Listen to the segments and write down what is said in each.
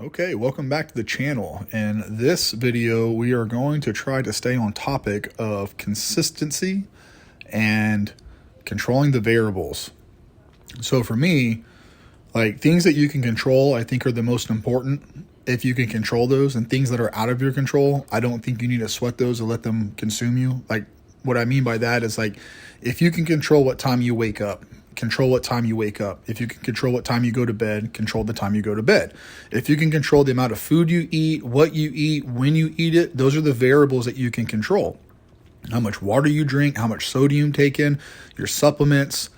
Okay, welcome back to the channel. In this video, we are going to try to stay on topic of consistency and controlling the variables. So for me, like things that you can control, I think are the most important if you can control those, and things that are out of your control, I don't think you need to sweat those or let them consume you. Like what I mean by that is like if you can control what time you wake up, control what time you wake up. If you can control what time you go to bed, control the time you go to bed. If you can control the amount of food you eat, what you eat, when you eat it, those are the variables that you can control. How much water you drink, how much sodium you take in, your supplements,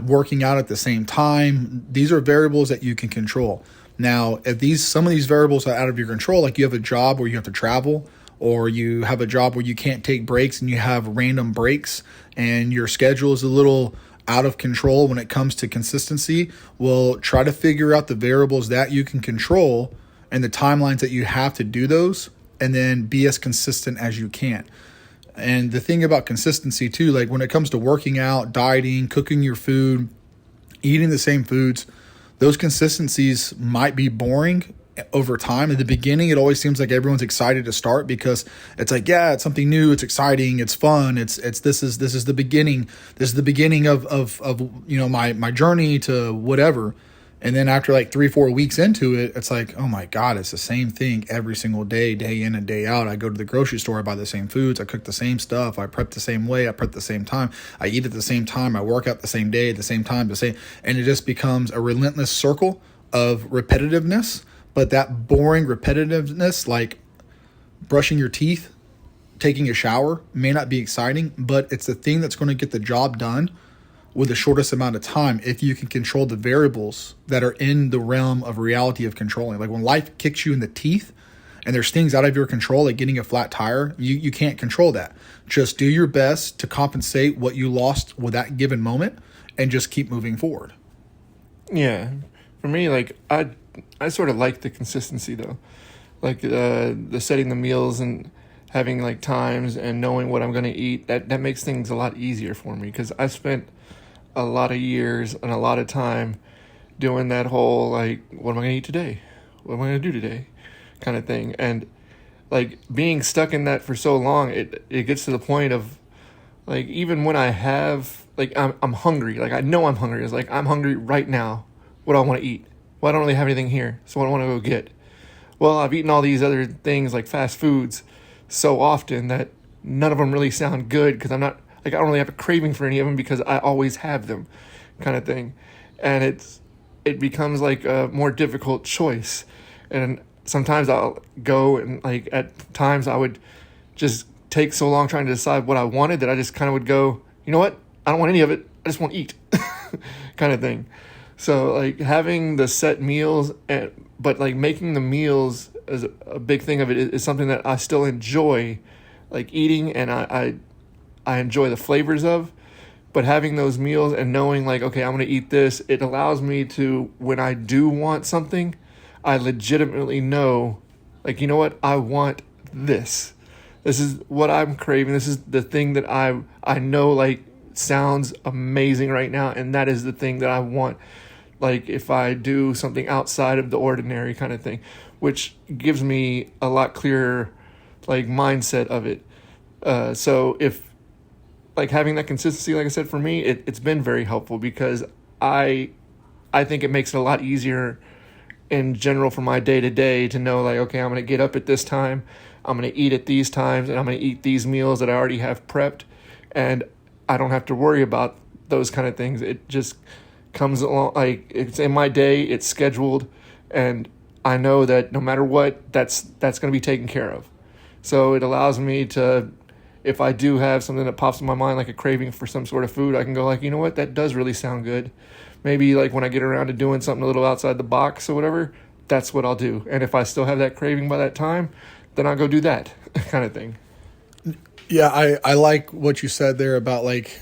working out at the same time. These are variables that you can control. Now, if some of these variables are out of your control, like you have a job where you have to travel, or you have a job where you can't take breaks and you have random breaks and your schedule is a little out of control when it comes to consistency, well, try to figure out the variables that you can control and the timelines that you have to do those, and then be as consistent as you can. And the thing about consistency too, like when it comes to working out, dieting, cooking your food, eating the same foods, those consistencies might be boring over time. At the beginning, it always seems like everyone's excited to start because it's like, yeah, it's something new, it's exciting, it's fun, this is the beginning. This is the beginning of my journey to whatever. And then after like 3-4 weeks into it, it's like, oh my God, it's the same thing every single day, day in and day out. I go to the grocery store, I buy the same foods, I cook the same stuff, I prep the same way, I prep the same time, I eat at the same time, I work out the same day, at the same time, and it just becomes a relentless circle of repetitiveness. But that boring repetitiveness, like brushing your teeth, taking a shower, may not be exciting, but it's the thing that's going to get the job done with the shortest amount of time if you can control the variables that are in the realm of reality of controlling. Like when life kicks you in the teeth and there's things out of your control, like getting a flat tire, you can't control that. Just do your best to compensate what you lost with that given moment and just keep moving forward. Yeah, for me, like I sort of like the consistency though, like the setting the meals and having like times and knowing what I'm going to eat. That makes things a lot easier for me because I spent a lot of years and a lot of time doing that whole like, what am I going to eat today? What am I going to do today? Kind of thing. And like being stuck in that for so long, it gets to the point of like, even when I have like I'm hungry, like I know I'm hungry. It's like I'm hungry right now. What do I want to eat? Well, I don't really have anything here, so what do I want to go get? Well, I've eaten all these other things like fast foods so often that none of them really sound good because I don't really have a craving for any of them because I always have them, kind of thing. And it becomes like a more difficult choice. And sometimes I'll go and like at times I would just take so long trying to decide what I wanted that I just kind of would go, you know what? I don't want any of it. I just want to eat, kind of thing. So like having the set meals, but like making the meals as a big thing of it is something that I still enjoy, like eating, and I enjoy the flavors of. But having those meals and knowing like, okay, I'm going to eat this, it allows me to, when I do want something, I legitimately know, like, you know what, I want this. This is what I'm craving. This is the thing that I know like sounds amazing right now, and that is the thing that I want. Like if I do something outside of the ordinary kind of thing, which gives me a lot clearer like mindset of it. So if like having that consistency, like I said, for me, it's been very helpful because I think it makes it a lot easier in general for my day to day to know like, okay, I'm going to get up at this time, I'm going to eat at these times, and I'm going to eat these meals that I already have prepped, and I don't have to worry about those kind of things. It just comes along, like it's in my day, it's scheduled, and I know that no matter what, that's going to be taken care of. So it allows me to, if I do have something that pops in my mind, like a craving for some sort of food, I can go like, you know what, that does really sound good. Maybe like when I get around to doing something a little outside the box or whatever, that's what I'll do. And if I still have that craving by that time, then I'll go do that kind of thing. Yeah, I like what you said there about like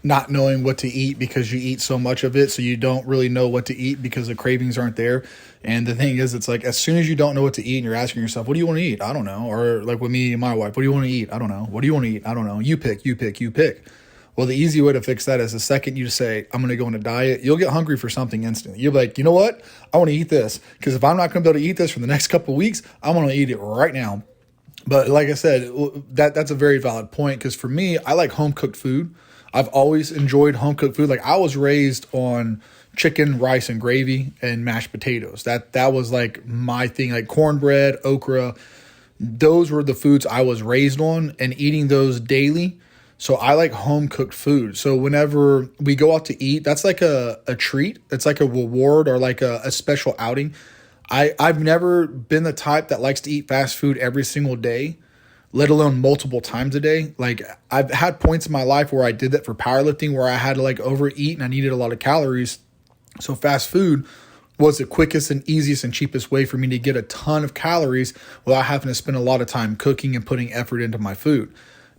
not knowing what to eat because you eat so much of it, so you don't really know what to eat because the cravings aren't there. And the thing is, it's like as soon as you don't know what to eat and you're asking yourself, what do you want to eat? I don't know. Or like with me and my wife, what do you want to eat? I don't know. What do you want to eat? I don't know. You pick. Well, the easy way to fix that is the second you say, I'm going to go on a diet, you'll get hungry for something instantly. You'll be like, you know what? I want to eat this, because if I'm not going to be able to eat this for the next couple of weeks, I'm going to eat it right now. But like I said, that's a very valid point, because for me, I like home cooked food. I've always enjoyed home cooked food. Like, I was raised on chicken, rice, and gravy and mashed potatoes. That was like my thing. Like cornbread, okra, those were the foods I was raised on and eating those daily. So I like home cooked food. So whenever we go out to eat, that's like a treat. It's like a reward or like a special outing. I've never been the type that likes to eat fast food every single day, let alone multiple times a day. Like, I've had points in my life where I did that for powerlifting, where I had to like overeat and I needed a lot of calories. So fast food was the quickest and easiest and cheapest way for me to get a ton of calories without having to spend a lot of time cooking and putting effort into my food.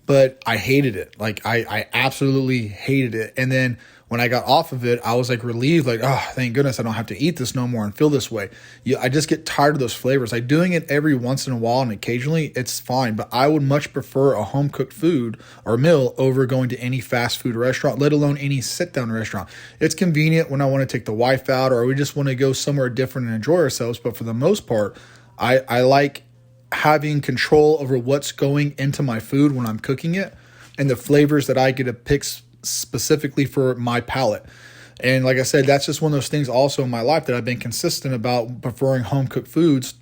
But I hated it. Like, I absolutely hated it. And then when I got off of it, I was like relieved, like, oh, thank goodness I don't have to eat this no more and feel this way. I just get tired of those flavors. Like, doing it every once in a while and occasionally, it's fine. But I would much prefer a home cooked food or meal over going to any fast food restaurant, let alone any sit down restaurant. It's convenient when I want to take the wife out or we just want to go somewhere different and enjoy ourselves. But for the most part, I like having control over what's going into my food when I'm cooking it and the flavors that I get to pick specifically for my palate. And like I said, that's just one of those things also in my life that I've been consistent about, preferring home cooked foods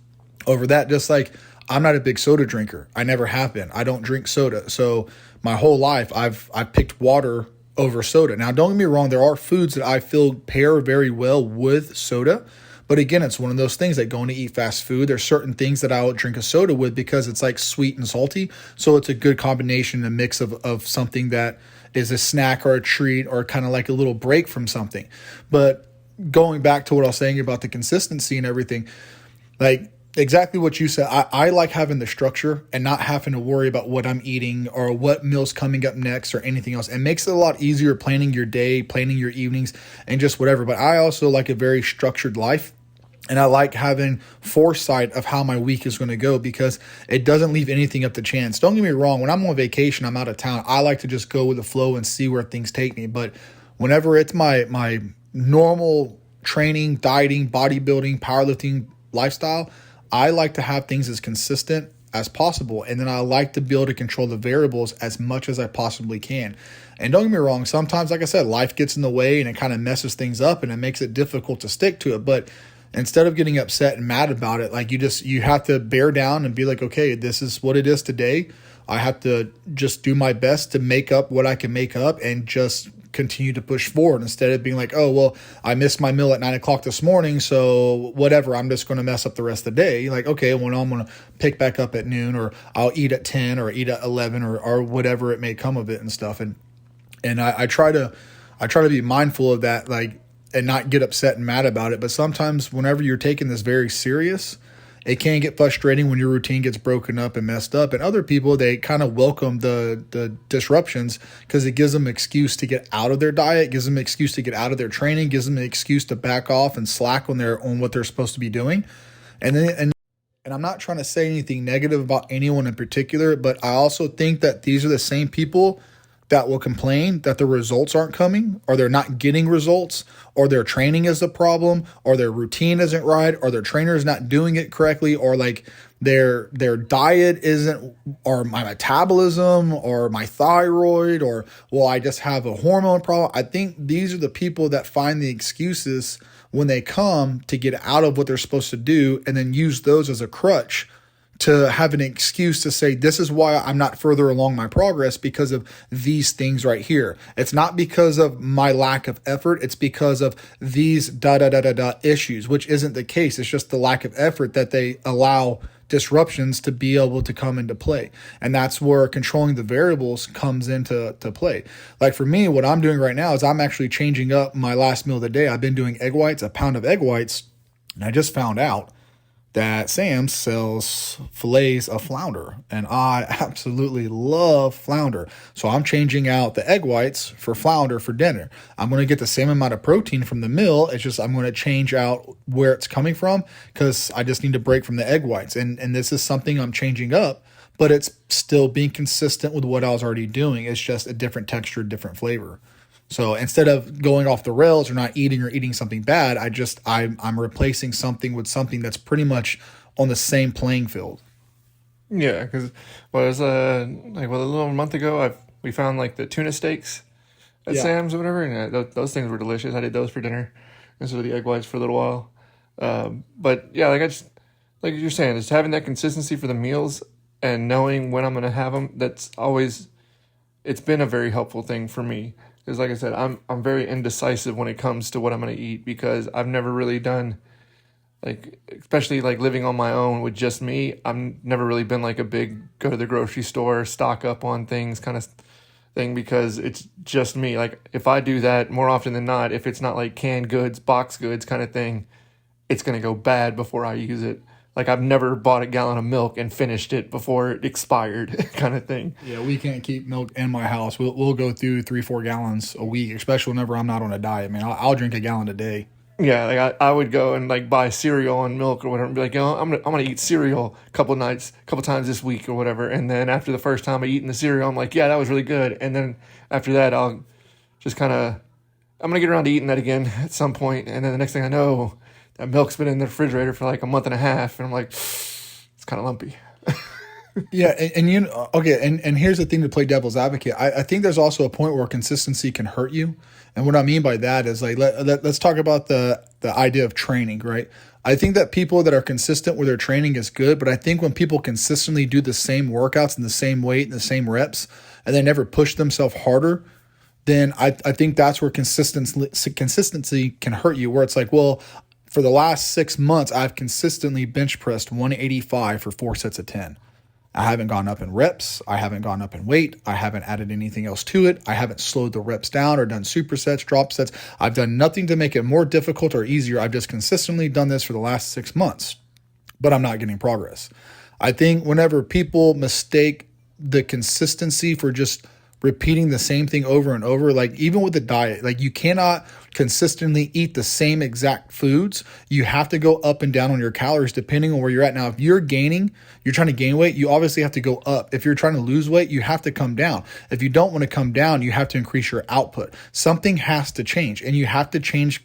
over that. Just like, I'm not a big soda drinker. I never have been. I don't drink soda. So my whole life I've picked water over soda. Now, don't get me wrong, there are foods that I feel pair very well with soda. But again, it's one of those things, like going to eat fast food. There's certain things that I will drink a soda with because it's like sweet and salty. So it's a good combination, a mix of something that is a snack or a treat or kind of like a little break from something. But going back to what I was saying about the consistency and everything, like exactly what you said, I like having the structure and not having to worry about what I'm eating or what meal's coming up next or anything else. It makes it a lot easier planning your day, planning your evenings, and just whatever. But I also like a very structured life. And I like having foresight of how my week is going to go because it doesn't leave anything up to chance. Don't get me wrong. When I'm on vacation, I'm out of town, I like to just go with the flow and see where things take me. But whenever it's my normal training, dieting, bodybuilding, powerlifting lifestyle, I like to have things as consistent as possible. And then I like to be able to control the variables as much as I possibly can. And don't get me wrong, sometimes, like I said, life gets in the way and it kind of messes things up and it makes it difficult to stick to it. But instead of getting upset and mad about it, like you have to bear down and be like, okay, this is what it is today. I have to just do my best to make up what I can make up and just continue to push forward instead of being like, oh, well, I missed my meal at 9:00 this morning, so whatever, I'm just going to mess up the rest of the day. Like, okay, well, I'm going to pick back up at noon, or I'll eat at 10 or eat at 11 or whatever it may come of it and stuff. And I try to be mindful of that, like, and not get upset and mad about it. But sometimes whenever you're taking this very serious, it can get frustrating when your routine gets broken up and messed up. And other people, they kind of welcome the disruptions because it gives them an excuse to get out of their diet, gives them an excuse to get out of their training, gives them an excuse to back off and slack on what they're supposed to be doing. And I'm not trying to say anything negative about anyone in particular, but I also think that these are the same people that will complain that the results aren't coming, or they're not getting results, or their training is the problem, or their routine isn't right, or their trainer is not doing it correctly, or like their diet isn't, or my metabolism, or my thyroid, or, well, I just have a hormone problem. I think these are the people that find the excuses when they come to get out of what they're supposed to do and then use those as a crutch to have an excuse to say, this is why I'm not further along my progress, because of these things right here. It's not because of my lack of effort. It's because of these issues, which isn't the case. It's just the lack of effort that they allow disruptions to be able to come into play. And that's where controlling the variables comes into play. Like for me, what I'm doing right now is I'm actually changing up my last meal of the day. I've been doing egg whites, a pound of egg whites. And I just found out that Sam's sells fillets of flounder, and I absolutely love flounder. So I'm changing out the egg whites for flounder for dinner. I'm going to get the same amount of protein from the meal. It's just I'm going to change out where it's coming from because I just need to break from the egg whites. And this is something I'm changing up, but it's still being consistent with what I was already doing. It's just a different texture, different flavor. So instead of going off the rails or not eating or eating something bad, I'm replacing something with something that's pretty much on the same playing field. Yeah, because like a little month ago, we found like the tuna steaks at Yeah. Sam's or whatever, and those things were delicious. I did those for dinner instead of the egg whites for a little while. But yeah, like you're saying, just having that consistency for the meals and knowing when I'm gonna have them. It's been a very helpful thing for me. Because like I said, I'm very indecisive when it comes to what I'm gonna eat because I've never really done, like, especially like living on my own with just me. I've never really been like a big go to the grocery store, stock up on things kind of thing because it's just me. Like if I do that more often than not, if it's not like canned goods, box goods kind of thing, it's gonna go bad before I use it. Like I've never bought a gallon of milk and finished it before it expired kind of thing. Yeah, we can't keep milk in my house. We'll go through 3-4 gallons a week, especially whenever I'm not on a diet. Man, I'll drink a gallon a day. Yeah, like I would go and like buy cereal and milk or whatever and be like, I'm gonna eat cereal a couple times this week or whatever. And then after the first time I eaten the cereal, I'm like, yeah, that was really good. And then after that, I'm gonna get around to eating that again at some point. And then the next thing I know, that milk's been in the refrigerator for like a month and a half, and I'm like, it's kind of lumpy. Yeah, and here's the thing to play devil's advocate. I think there's also a point where consistency can hurt you. And what I mean by that is like let's talk about the idea of training, right? I think that people that are consistent with their training is good, but I think when people consistently do the same workouts and the same weight and the same reps, and they never push themselves harder, then I think that's where consistency can hurt you, where it's like, well, for the last 6 months, I've consistently bench pressed 185 for 4 sets of 10. I haven't gone up in reps. I haven't gone up in weight. I haven't added anything else to it. I haven't slowed the reps down or done supersets, drop sets. I've done nothing to make it more difficult or easier. I've just consistently done this for the last 6 months, but I'm not getting progress. I think whenever people mistake the consistency for just repeating the same thing over and over, like even with the diet, like you cannot consistently eat the same exact foods. You have to go up and down on your calories depending on where you're at. Now, if you're trying to gain weight, you obviously have to go up. If you're trying to lose weight, you have to come down. If you don't want to come down, you have to increase your output. Something has to change, and you have to change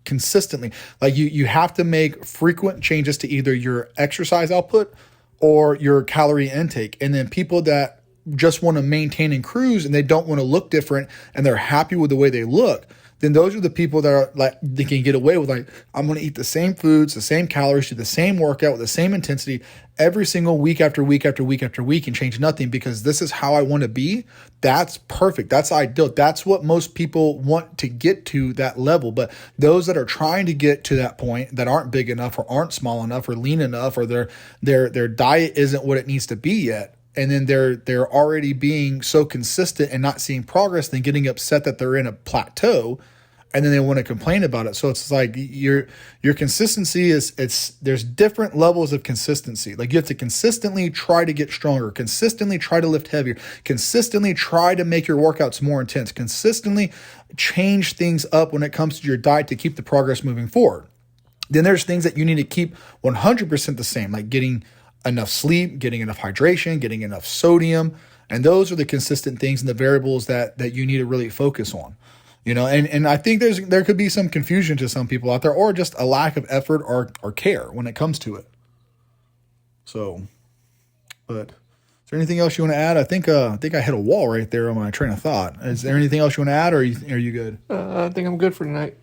consistently. Like you have to make frequent changes to either your exercise output or your calorie intake. And then people that just want to maintain and cruise and they don't want to look different and they're happy with the way they look, then those are the people that are like, they can get away with like, I'm going to eat the same foods, the same calories, do the same workout with the same intensity every single week after week after week after week and change nothing because this is how I want to be. That's perfect. That's ideal. That's what most people want to get to, that level. But those that are trying to get to that point that aren't big enough or aren't small enough or lean enough or their diet isn't what it needs to be yet, and then they're already being so consistent and not seeing progress, then getting upset that they're in a plateau, and then they want to complain about it. So it's like your consistency there's different levels of consistency. Like you have to consistently try to get stronger, consistently try to lift heavier, consistently try to make your workouts more intense, consistently change things up when it comes to your diet to keep the progress moving forward. Then there's things that you need to keep 100% the same, like getting enough sleep, getting enough hydration, getting enough sodium. And those are the consistent things and the variables that you need to really focus on. And I think there could be some confusion to some people out there or just a lack of effort or care when it comes to it. So, but is there anything else you want to add? I think I hit a wall right there on my train of thought. Is there anything else you want to add or are you good? I think I'm good for tonight.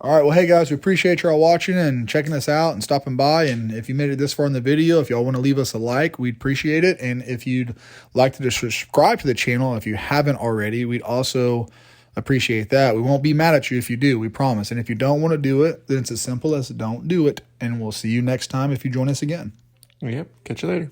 All right. Well, hey, guys, we appreciate y'all watching and checking us out and stopping by. And if you made it this far in the video, if y'all want to leave us a like, we'd appreciate it. And if you'd like to subscribe to the channel, if you haven't already, we'd also appreciate that. We won't be mad at you if you do, we promise. And if you don't want to do it, then it's as simple as don't do it. And we'll see you next time if you join us again. Yep. Catch you later.